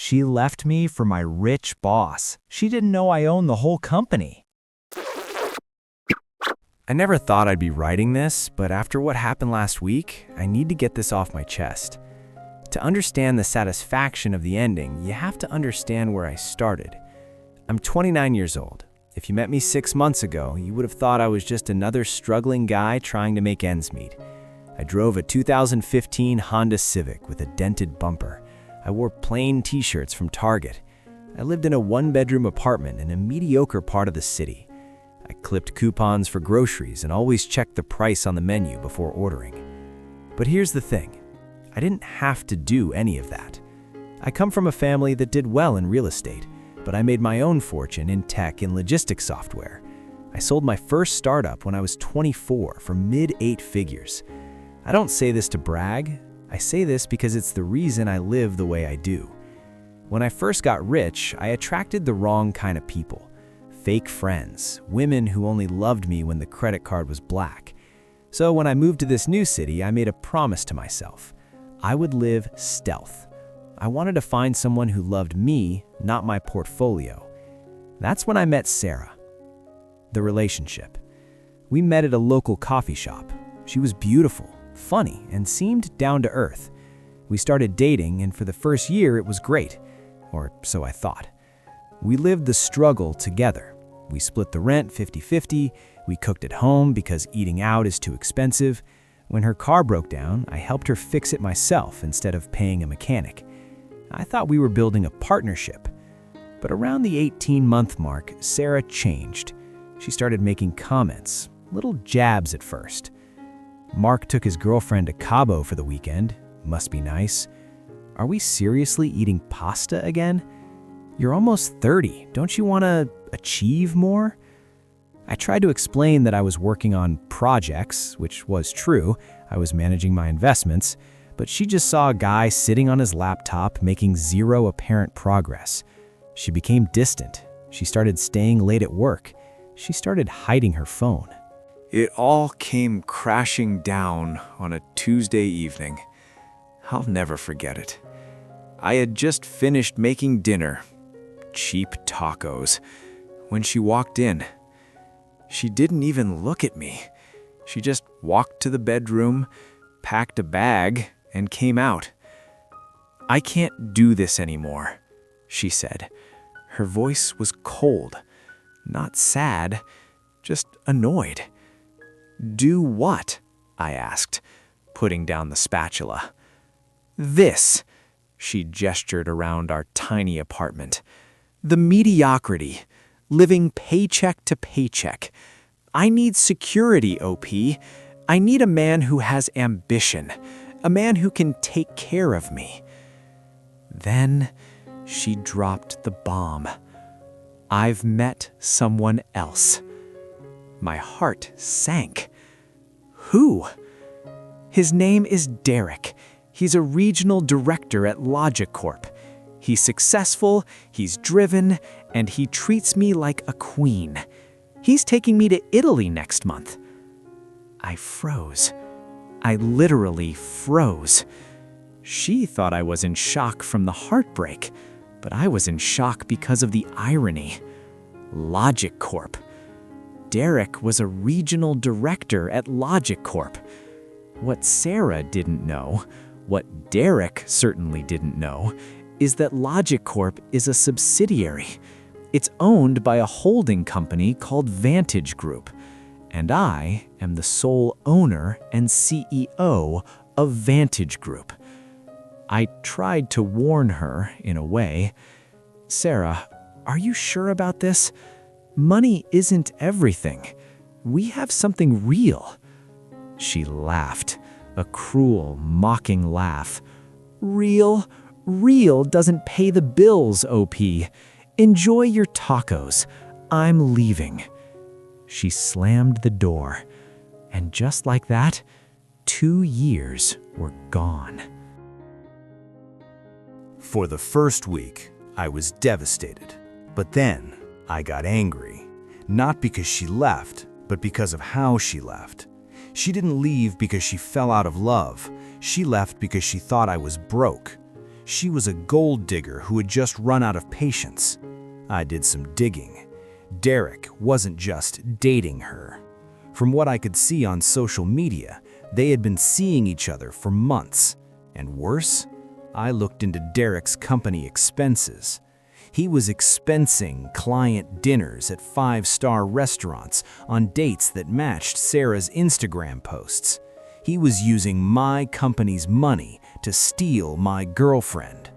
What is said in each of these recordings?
She left me for my rich boss. She didn't know I owned the whole company. I never thought I'd be writing this, but after what happened last week, I need to get this off my chest. To understand the satisfaction of the ending, you have to understand where I started. I'm 29 years old. If you met me 6 months ago, you would have thought I was just another struggling guy trying to make ends meet. I drove a 2015 Honda Civic with a dented bumper. I wore plain t-shirts from Target. I lived in a one-bedroom apartment in a mediocre part of the city. I clipped coupons for groceries and always checked the price on the menu before ordering. But here's the thing. I didn't have to do any of that. I come from a family that did well in real estate, but I made my own fortune in tech and logistics software. I sold my first startup when I was 24 for mid-8 figures. I don't say this to brag. I say this because it's the reason I live the way I do. When I first got rich, I attracted the wrong kind of people. Fake friends, women who only loved me when the credit card was black. So when I moved to this new city, I made a promise to myself. I would live stealth. I wanted to find someone who loved me, not my portfolio. That's when I met Sarah. The relationship. We met at a local coffee shop. She was beautiful, funny, and seemed down to earth. We started dating, and for the first year it was great, or so I thought. We lived the struggle together. We split the rent 50-50, we cooked at home because eating out is too expensive. When her car broke down, I helped her fix it myself instead of paying a mechanic. I thought we were building a partnership. But around the 18-month mark, Sarah changed. She started making comments, little jabs at first. Mark took his girlfriend to Cabo for the weekend. Must be nice. Are we seriously eating pasta again? You're almost 30. Don't you want to achieve more? I tried to explain that I was working on projects, which was true. I was managing my investments, but she just saw a guy sitting on his laptop making zero apparent progress. She became distant. She started staying late at work. She started hiding her phone. It all came crashing down on a Tuesday evening. I'll never forget it. I had just finished making dinner, cheap tacos, when she walked in. She didn't even look at me. She just walked to the bedroom, packed a bag, and came out. "I can't do this anymore," she said. Her voice was cold, not sad, just annoyed. "Do what?" I asked, putting down the spatula. "This," she gestured around our tiny apartment. "The mediocrity, living paycheck to paycheck. I need security, OP. I need a man who has ambition, a man who can take care of me." Then she dropped the bomb. "I've met someone else." My heart sank. "Who?" "His name is Derek. He's a regional director at Logic Corp. He's successful, he's driven, and he treats me like a queen. He's taking me to Italy next month." I froze. I literally froze. She thought I was in shock from the heartbreak, but I was in shock because of the irony. Logic Corp. Derek was a regional director at Logic Corp. What Sarah didn't know, what Derek certainly didn't know, is that Logic Corp is a subsidiary. It's owned by a holding company called Vantage Group, and I am the sole owner and CEO of Vantage Group. I tried to warn her, in a way. "Sarah, are you sure about this? Money isn't everything. We have something real." She laughed, a cruel, mocking laugh. "Real? Real doesn't pay the bills, OP. Enjoy your tacos. I'm leaving." She slammed the door, and just like that, 2 years were gone. For the first week, I was devastated. But then, I got angry. Not because she left, but because of how she left. She didn't leave because she fell out of love. She left because she thought I was broke. She was a gold digger who had just run out of patience. I did some digging. Derek wasn't just dating her. From what I could see on social media, they had been seeing each other for months. And worse, I looked into Derek's company expenses. He was expensing client dinners at five-star restaurants on dates that matched Sarah's Instagram posts. He was using my company's money to steal my girlfriend.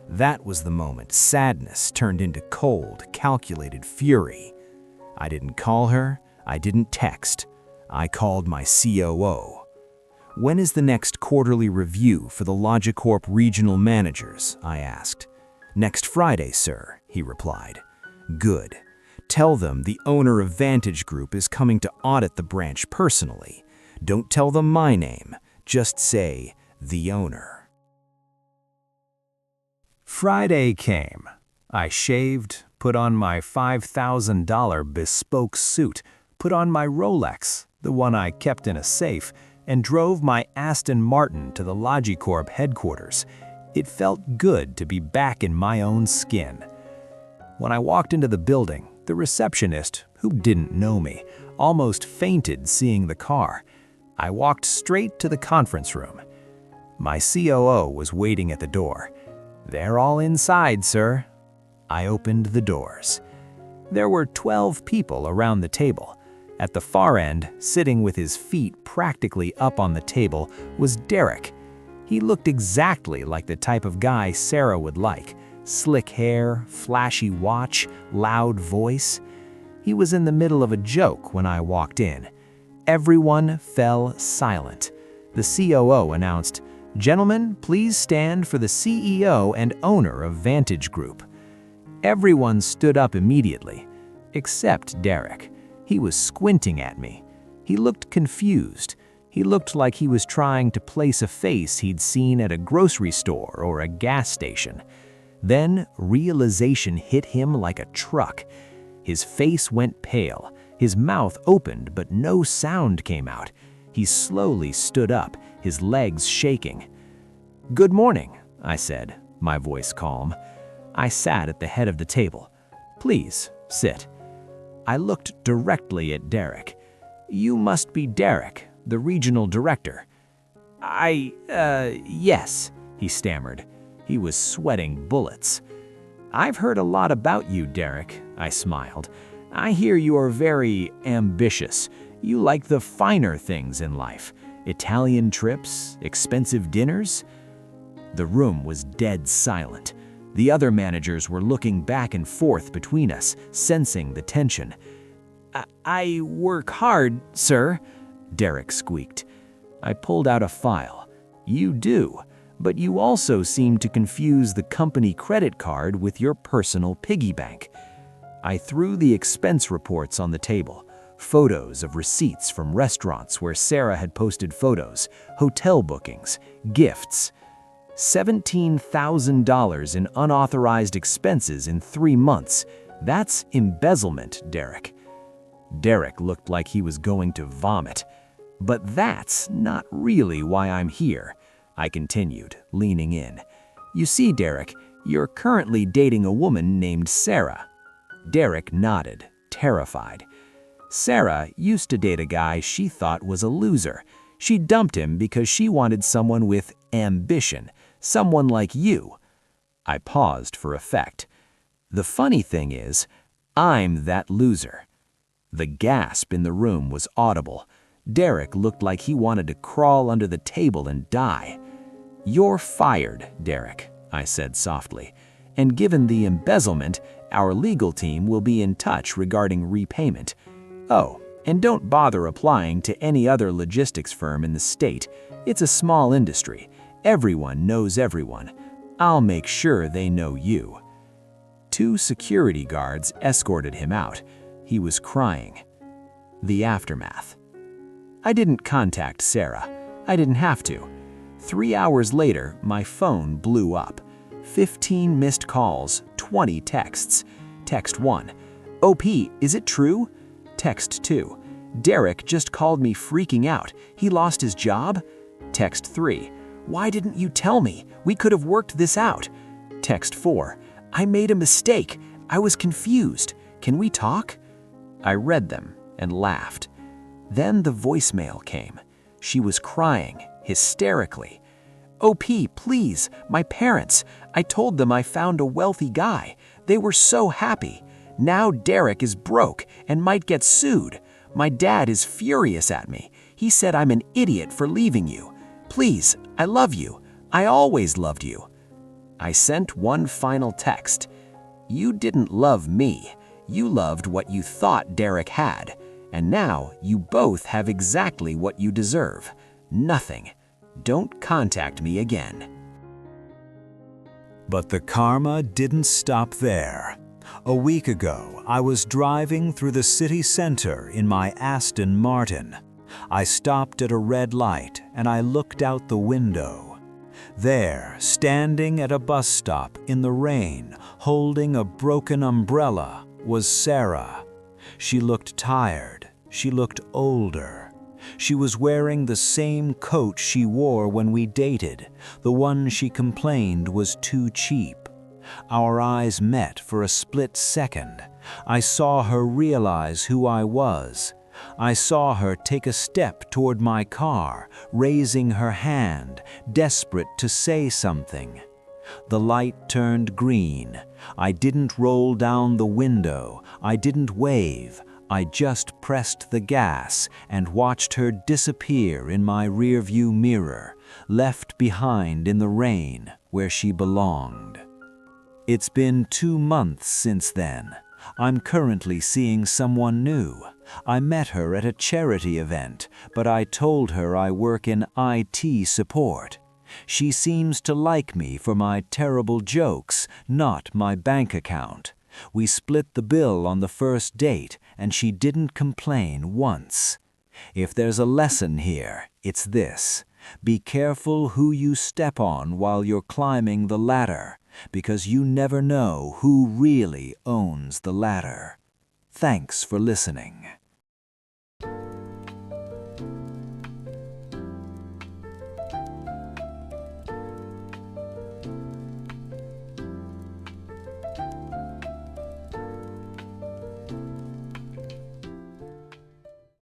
That was the moment sadness turned into cold, calculated fury. I didn't call her, I didn't text. I called my COO. "When is the next quarterly review for the Logicorp regional managers?" I asked. "Next Friday, sir," he replied. "Good. Tell them the owner of Vantage Group is coming to audit the branch personally. Don't tell them my name. Just say, the owner." Friday came. I shaved, put on my $5,000 bespoke suit, put on my Rolex, the one I kept in a safe, and drove my Aston Martin to the Logicorp headquarters. It felt good to be back in my own skin. When I walked into the building, the receptionist, who didn't know me, almost fainted seeing the car. I walked straight to the conference room. My COO was waiting at the door. "They're all inside, sir." I opened the doors. There were 12 people around the table. At the far end, sitting with his feet practically up on the table, was Derek. He looked exactly like the type of guy Sarah would like. Slick hair, flashy watch, loud voice. He was in the middle of a joke when I walked in. Everyone fell silent. The COO announced, "Gentlemen, please stand for the CEO and owner of Vantage Group." Everyone stood up immediately, except Derek. He was squinting at me. He looked confused. He looked like he was trying to place a face he'd seen at a grocery store or a gas station. Then realization hit him like a truck. His face went pale. His mouth opened, but no sound came out. He slowly stood up, his legs shaking. "Good morning," I said, my voice calm. I sat at the head of the table. "Please, sit." I looked directly at Derek. "You must be Derek, the regional director." Yes," he stammered. He was sweating bullets. "I've heard a lot about you, Derek," I smiled. "I hear you are very ambitious. You like the finer things in life. Italian trips, expensive dinners." The room was dead silent. The other managers were looking back and forth between us, sensing the tension. I work hard, sir," Derek squeaked. I pulled out a file. "You do, but you also seem to confuse the company credit card with your personal piggy bank." I threw the expense reports on the table. Photos of receipts from restaurants where Sarah had posted photos, hotel bookings, gifts. $17,000 in unauthorized expenses in 3 months. That's embezzlement, Derek. Derek looked like he was going to vomit. "But that's not really why I'm here," I continued, leaning in. "You see, Derek, you're currently dating a woman named Sarah." Derek nodded, terrified. "Sarah used to date a guy she thought was a loser. She dumped him because she wanted someone with ambition, someone like you." I paused for effect. "The funny thing is, I'm that loser." The gasp in the room was audible. Derek looked like he wanted to crawl under the table and die. "You're fired, Derek," I said softly. "And given the embezzlement, our legal team will be in touch regarding repayment. Oh, and don't bother applying to any other logistics firm in the state. It's a small industry. Everyone knows everyone. I'll make sure they know you." 2 security guards escorted him out. He was crying. The aftermath. I didn't contact Sarah. I didn't have to. 3 hours later, my phone blew up. 15 missed calls, 20 texts. Text 1. "OP, is it true?" Text 2. "Derek just called me freaking out. He lost his job?" Text 3. Why didn't you tell me? We could have worked this out. Text 4. I made a mistake. I was confused. Can we talk? I read them and laughed. Then the voicemail came. She was crying, hysterically. OP, please, my parents. I told them I found a wealthy guy. They were so happy. Now Derek is broke and might get sued. My dad is furious at me. He said I'm an idiot for leaving you. Please, I love you. I always loved you. I sent one final text. You didn't love me. You loved what you thought Derek had. And now you both have exactly what you deserve. Nothing. Don't contact me again. But the karma didn't stop there. A week ago, I was driving through the city center in my Aston Martin. I stopped at a red light and I looked out the window. There, standing at a bus stop in the rain, holding a broken umbrella, was Sarah. She looked tired. She looked older. She was wearing the same coat she wore when we dated, the one she complained was too cheap. Our eyes met for a split second. I saw her realize who I was. I saw her take a step toward my car, raising her hand, desperate to say something. The light turned green. I didn't roll down the window. I didn't wave. I just pressed the gas and watched her disappear in my rearview mirror, left behind in the rain where she belonged. It's been 2 months since then. I'm currently seeing someone new. I met her at a charity event, but I told her I work in IT support. She seems to like me for my terrible jokes, not my bank account. We split the bill on the first date, and she didn't complain once. If there's a lesson here, it's this. Be careful who you step on while you're climbing the ladder, because you never know who really owns the ladder. Thanks for listening.